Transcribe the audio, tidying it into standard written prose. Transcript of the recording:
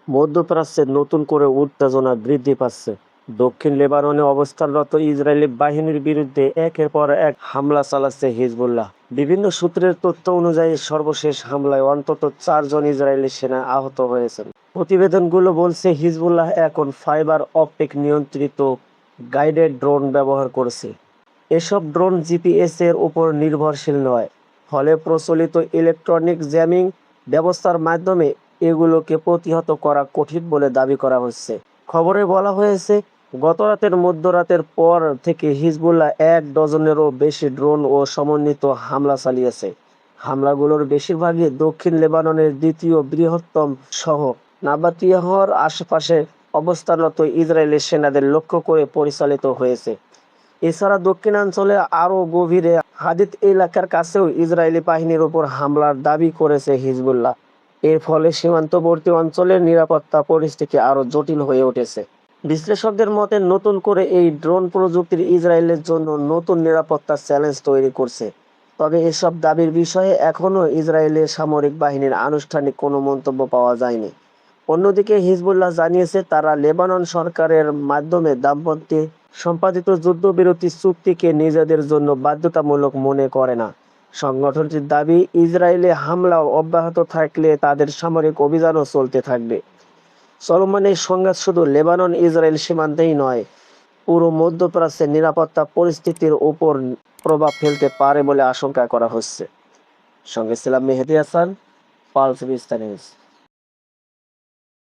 মধ্যপ্রাচ্যে নতুন করে উত্তেজনা বৃদ্ধি পাচ্ছে। দক্ষিণ লেবাননে অবস্থানরত ইসরায়েলি বাহিনীর বিরুদ্ধে একের পর এক হামলা চালাচ্ছে হিজবুল্লাহ। বিভিন্ন সূত্রের তথ্য অনুযায়ী সর্বশেষ হামলায় অন্তত 4 জন ইসরায়েলি সেনা আহত হয়েছেন। প্রতিবেদনগুলো বলছে হিজবুল্লাহ এখন ফাইবার অপটিক নিয়ন্ত্রিত গাইডেড ড্রোন ব্যবহার করছে। এসব ড্রোন জিপিএস এর উপর নির্ভরশীল নয়, ফলে প্রচলিত ইলেকট্রনিক জ্যামিং ব্যবস্থার মাধ্যমে এগুলোকে প্রতিহত করা কঠিন বলে দাবি করা হচ্ছে। খবরে বলা হয়েছে, গতরাতের মধ্যরাতের পর থেকে হিজবুল্লাহ 1 ডজনেরও বেশি ড্রোন ও সমন্বিত হামলা চালিয়েছে। হামলাগুলোর বেশিরভাগই দক্ষিণ লেবাননের দ্বিতীয় বৃহত্তম শহর নাবাতিয়াহর আশেপাশে অবস্থানরত ইসরায়েলি সেনাদের লক্ষ্য করে পরিচালিত হয়েছে। এছাড়া দক্ষিণাঞ্চলে আরও গভীরে হাদিদ এলাকার কাছেও ইসরায়েলি বাহিনীর উপর হামলার দাবি করেছে হিজবুল্লাহ। এর ফলে সীমান্তবর্তী অঞ্চলের নিরাপত্তা পরিস্থিতি আরও জটিল হয়ে উঠেছে। বিশ্লেষকদের মতে, নতুন করে এই ড্রোন প্রযুক্তির ইসরায়েলের জন্য নতুন নিরাপত্তা চ্যালেঞ্জ তৈরি করছে। তবে এসব দাবির বিষয়ে এখনও ইসরায়েলের সামরিক বাহিনীর আনুষ্ঠানিক কোনো মন্তব্য পাওয়া যায়নি। অন্যদিকে হিজবুল্লাহ জানিয়েছে, তারা লেবানন সরকারের মাধ্যমে দাম্পত্যে সম্পাদিত যুদ্ধবিরতি চুক্তিকে নিজেদের জন্য বাধ্যতামূলক মনে করে না। সংগঠনটির দাবি, ইসরায়েলে হামলা অব্যাহত থাকলে তাদের সামরিক অভিযানও চলতে থাকবে। চলমান এই সংঘাত শুধু লেবানন ইসরায়েল সীমান্তেই নয়, পুরো মধ্যপ্রাচ্যের নিরাপত্তা পরিস্থিতির উপর প্রভাব ফেলতে পারে বলে আশঙ্কা করা হচ্ছে। সঙ্গে ছিলাম মেহেদী হাসান, পালস বিস্তার নিউজ।